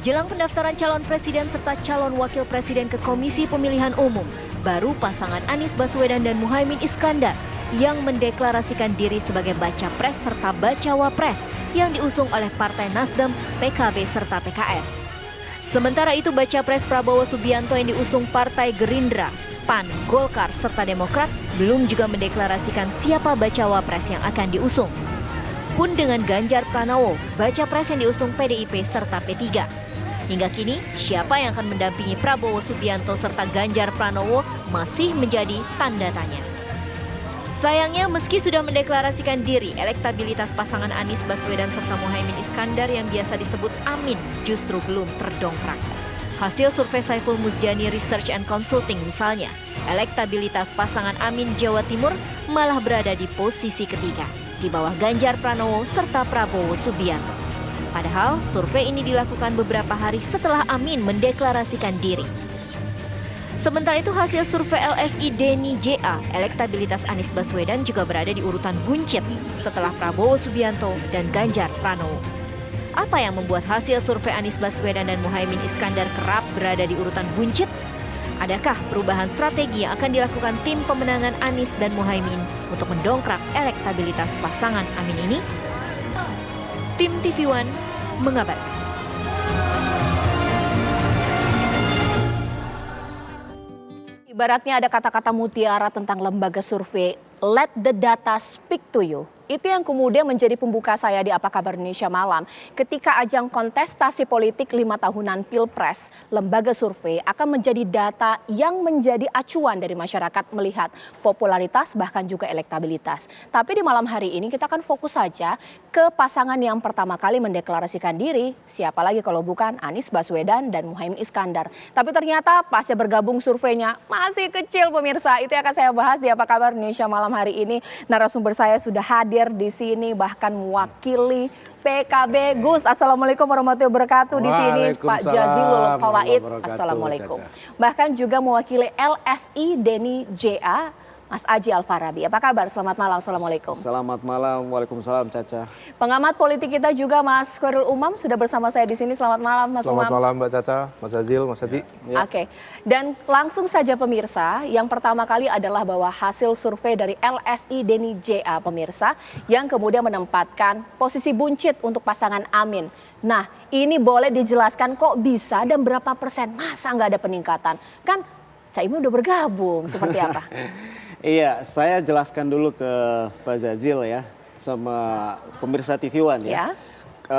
Jelang pendaftaran calon presiden serta calon wakil presiden ke Komisi Pemilihan Umum, baru pasangan Anies Baswedan dan Muhaimin Iskandar yang mendeklarasikan diri sebagai baca pres serta bacawa pres yang diusung oleh Partai Nasdem, PKB serta PKS. Sementara itu baca pres Prabowo Subianto yang diusung Partai Gerindra, PAN, Golkar serta Demokrat belum juga mendeklarasikan siapa bacawa pres yang akan diusung. Pun dengan Ganjar Pranowo, baca pres yang diusung PDIP serta P3. Hingga kini, siapa yang akan mendampingi Prabowo Subianto serta Ganjar Pranowo masih menjadi tanda tanya. Sayangnya, meski sudah mendeklarasikan diri, elektabilitas pasangan Anies Baswedan serta Muhaimin Iskandar yang biasa disebut Amin justru belum terdongkrak. Hasil survei Saiful Mujani Research and Consulting misalnya, elektabilitas pasangan Amin Jawa Timur malah berada di posisi ketiga, di bawah Ganjar Pranowo serta Prabowo Subianto. Padahal survei ini dilakukan beberapa hari setelah Amin mendeklarasikan diri. Sementara itu hasil survei LSI Deni JA, elektabilitas Anies Baswedan juga berada di urutan buncit setelah Prabowo Subianto dan Ganjar Pranowo. Apa yang membuat hasil survei Anies Baswedan dan Muhaimin Iskandar kerap berada di urutan buncit? Adakah perubahan strategi yang akan dilakukan tim pemenangan Anies dan Muhaimin untuk mendongkrak elektabilitas pasangan Amin ini? Tim TV One mengabarkan. Ibaratnya ada kata-kata mutiara tentang lembaga survei, let the data speak to you. Itu yang kemudian menjadi pembuka saya di Apa Kabar Indonesia Malam. Ketika ajang kontestasi politik 5 tahunan Pilpres, lembaga survei akan menjadi data yang menjadi acuan dari masyarakat melihat popularitas bahkan juga elektabilitas. Tapi di malam hari ini kita akan fokus saja ke pasangan yang pertama kali mendeklarasikan diri, siapa lagi kalau bukan Anies Baswedan dan Muhaimin Iskandar. Tapi ternyata pasca bergabung surveinya masih kecil pemirsa. Itu yang akan saya bahas di Apa Kabar Indonesia Malam hari ini. Narasumber saya sudah hadir di sini bahkan mewakili PKB. Gus, assalamualaikum warahmatullahi wabarakatuh. Di sini Pak Jazilul Fawaid, assalamualaikum. Bahkan juga mewakili LSI Deni JA, Mas Aji Alfarabi. Apa kabar? Selamat malam, assalamualaikum. Selamat malam, waalaikumsalam Caca. Pengamat politik kita juga Mas Khairul Umam sudah bersama saya di sini. Selamat malam Mas Umam. Selamat malam Mbak Caca, Mas Azil, Mas Adi. Ya. Oke, dan langsung saja pemirsa, yang pertama kali adalah bahwa hasil survei dari LSI Deni JA pemirsa yang kemudian menempatkan posisi buncit untuk pasangan Amin. Nah, ini boleh dijelaskan kok bisa dan berapa persen? Masa nggak ada peningkatan? Kan Caimin udah bergabung, seperti apa? Iya, saya jelaskan dulu ke Pak Zazil ya, sama pemirsa TV One ya.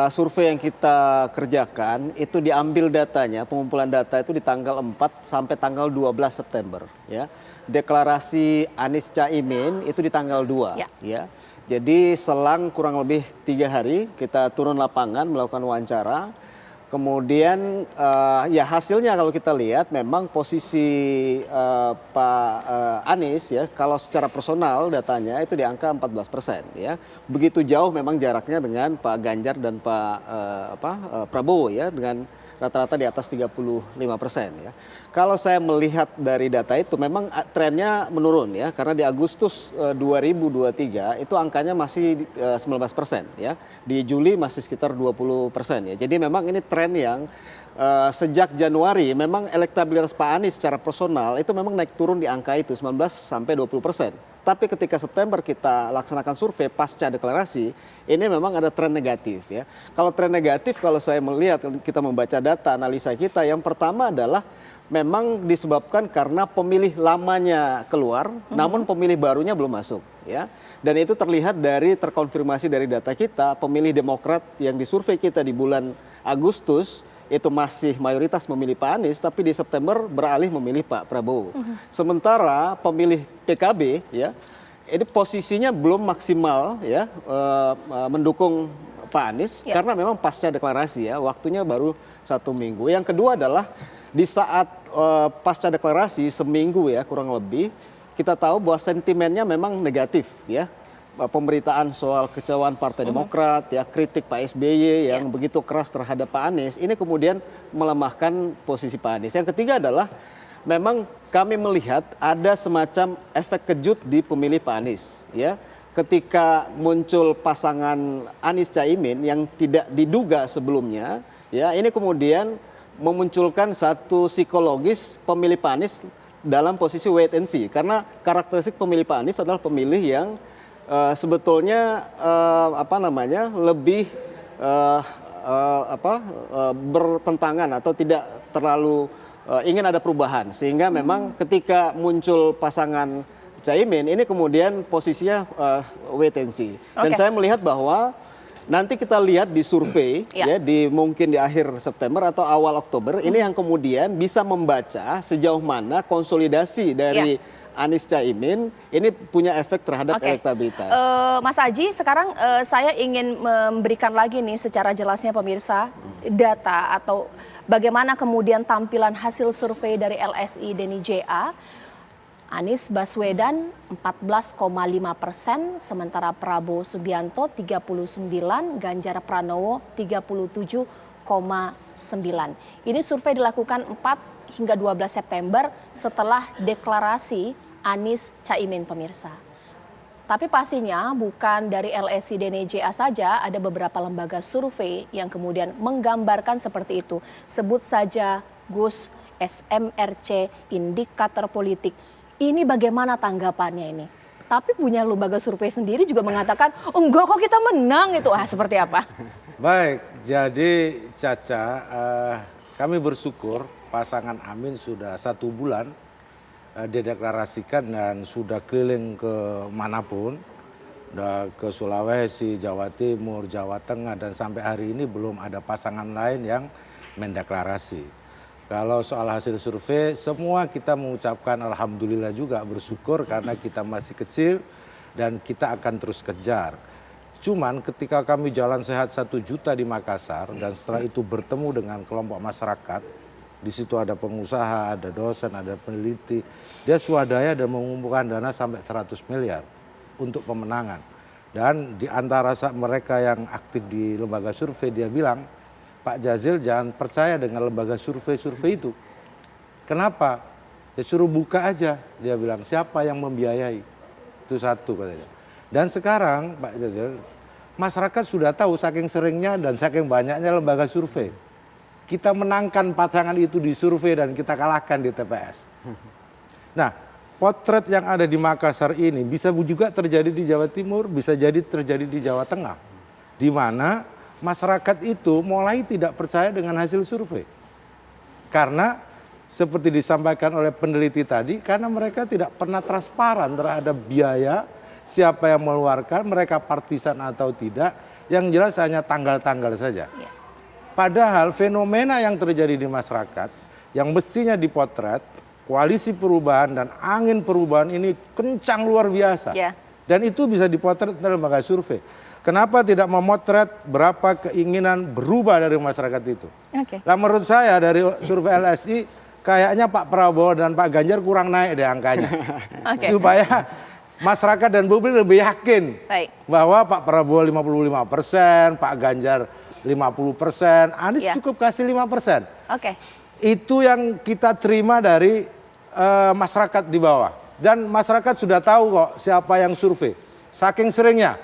Survei yang kita kerjakan itu diambil datanya, pengumpulan data itu di tanggal 4 sampai tanggal 12 September ya. Deklarasi Anies Caimin itu di tanggal 2 ya. Jadi selang kurang lebih 3 hari kita turun lapangan melakukan wawancara. Kemudian ya hasilnya kalau kita lihat memang posisi Pak Anies ya kalau secara personal datanya itu di angka 14% ya. Begitu jauh memang jaraknya dengan Pak Ganjar dan Pak Prabowo ya dengan rata-rata di atas 35% ya. Kalau saya melihat dari data itu memang trennya menurun ya karena di Agustus 2023 itu angkanya masih 19% ya. Di Juli masih sekitar 20% ya. Jadi memang ini tren yang sejak Januari memang elektabilitas Pak Anies secara personal itu memang naik turun di angka itu 19 sampai 20%. Tapi ketika September kita laksanakan survei pasca deklarasi, ini memang ada tren negatif ya. Kalau tren negatif kalau saya melihat kita membaca data analisa kita yang pertama adalah memang disebabkan karena pemilih lamanya keluar, namun pemilih barunya belum masuk ya. Dan itu terlihat dari terkonfirmasi dari data kita, pemilih Demokrat yang disurvei kita di bulan Agustus itu masih mayoritas memilih Pak Anies, tapi di September beralih memilih Pak Prabowo. Sementara pemilih PKB ya, ini posisinya belum maksimal ya mendukung Pak Anies karena memang pasca deklarasi ya, waktunya baru 1 minggu. Yang kedua adalah di saat pasca deklarasi seminggu ya kurang lebih, kita tahu bahwa sentimennya memang negatif ya. Pemberitaan soal kecewaan Partai Demokrat, ya kritik Pak SBY yang begitu keras terhadap Pak Anies, ini kemudian melemahkan posisi Pak Anies. Yang ketiga adalah memang kami melihat ada semacam efek kejut di pemilih Pak Anies, ya. Ketika muncul pasangan Anies Caimin yang tidak diduga sebelumnya, ya ini kemudian memunculkan satu psikologis pemilih Pak Anies dalam posisi wait and see, karena karakteristik pemilih Pak Anies adalah pemilih yang sebetulnya lebih bertentangan atau tidak terlalu ingin ada perubahan, sehingga memang ketika muncul pasangan Caimin ini kemudian posisinya wait and see. Dan saya melihat bahwa nanti kita lihat di survei ya mungkin di akhir September atau awal Oktober ini yang kemudian bisa membaca sejauh mana konsolidasi dari Anies Caimin ini punya efek terhadap elektabilitas. Mas Aji, sekarang saya ingin memberikan lagi nih secara jelasnya pemirsa data atau bagaimana kemudian tampilan hasil survei dari LSI Deni JA. Anies Baswedan 14,5%, sementara Prabowo Subianto 39, Ganjar Pranowo 37,9. Ini survei dilakukan 4 hingga 12 September setelah deklarasi Anies Caimin pemirsa. Tapi pastinya bukan dari LSI Deni JA saja, ada beberapa lembaga survei yang kemudian menggambarkan seperti itu. Sebut saja GUS, SMRC, Indikator Politik. Ini bagaimana tanggapannya ini? Tapi punya lembaga survei sendiri juga mengatakan, enggak kok kita menang itu. Seperti apa? Baik, jadi Caca, kami bersyukur pasangan Amin sudah 1 bulan dideklarasikan dan sudah keliling ke manapun, ke Sulawesi, Jawa Timur, Jawa Tengah, dan sampai hari ini belum ada pasangan lain yang mendeklarasi. Kalau soal hasil survei, semua kita mengucapkan alhamdulillah juga, bersyukur karena kita masih kecil dan kita akan terus kejar. Cuman ketika kami jalan sehat 1 juta di Makassar dan setelah itu bertemu dengan kelompok masyarakat, di situ ada pengusaha, ada dosen, ada peneliti, dia swadaya dan mengumpulkan dana sampai 100 miliar untuk pemenangan. Dan di antara mereka yang aktif di lembaga survei, dia bilang, Pak Jazil jangan percaya dengan lembaga survei-survei itu. Kenapa? Ya suruh buka aja. Dia bilang siapa yang membiayai. Itu satu katanya. Dan sekarang Pak Jazil, masyarakat sudah tahu saking seringnya dan saking banyaknya lembaga survei. Kita menangkan pasangan itu di survei dan kita kalahkan di TPS. Nah, potret yang ada di Makassar ini bisa juga terjadi di Jawa Timur, bisa jadi terjadi di Jawa Tengah. Di mana masyarakat itu mulai tidak percaya dengan hasil survei. Karena seperti disampaikan oleh peneliti tadi, karena mereka tidak pernah transparan terhadap biaya, siapa yang mengeluarkan, mereka partisan atau tidak, yang jelas hanya tanggal-tanggal saja. Padahal fenomena yang terjadi di masyarakat, yang mestinya dipotret, koalisi perubahan dan angin perubahan ini kencang luar biasa. Dan itu bisa dipotret dalam lembaga survei. Kenapa tidak memotret berapa keinginan berubah dari masyarakat itu? Nah, menurut saya dari survei LSI kayaknya Pak Prabowo dan Pak Ganjar kurang naik deh angkanya. Supaya masyarakat dan publik lebih yakin bahwa Pak Prabowo 55%, Pak Ganjar 50%, Anies cukup kasih 5%. Itu yang kita terima dari masyarakat di bawah. Dan masyarakat sudah tahu kok siapa yang survei. Saking seringnya.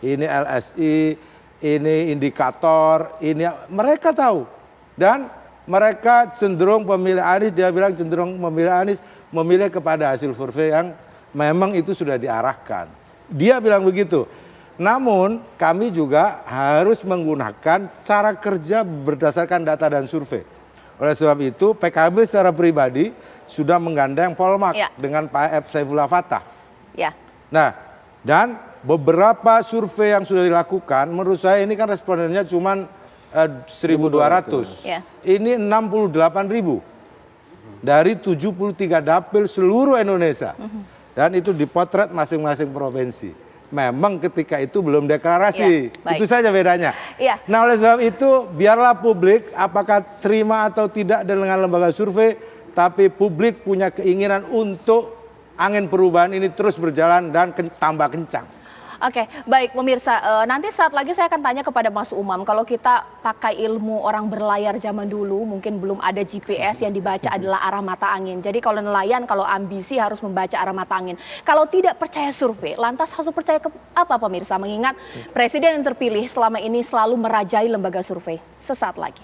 Ini LSI, ini indikator, ini mereka tahu. Dan mereka cenderung pemilih Anies, dia bilang cenderung memilih Anies, memilih kepada hasil survei yang memang itu sudah diarahkan. Dia bilang begitu. Namun kami juga harus menggunakan cara kerja berdasarkan data dan survei. Oleh sebab itu PKB secara pribadi sudah menggandeng Polmark dengan Pak F. Saifullah Fatah. Nah, dan beberapa survei yang sudah dilakukan, menurut saya ini kan respondennya cuma 1.200. Ini 68.000 dari 73 dapil seluruh Indonesia. Dan itu dipotret masing-masing provinsi. Memang ketika itu belum deklarasi, itu saja bedanya. Nah, oleh sebab itu biarlah publik apakah terima atau tidak dengan lembaga survei, tapi publik punya keinginan untuk angin perubahan ini terus berjalan dan tambah kencang. Baik pemirsa, nanti saat lagi saya akan tanya kepada Mas Umam, kalau kita pakai ilmu orang berlayar zaman dulu, mungkin belum ada GPS, yang dibaca adalah arah mata angin. Jadi kalau nelayan, kalau ambisi harus membaca arah mata angin. Kalau tidak percaya survei, lantas harus percaya ke apa pemirsa? Mengingat presiden yang terpilih selama ini selalu merajai lembaga survei. Sesaat lagi.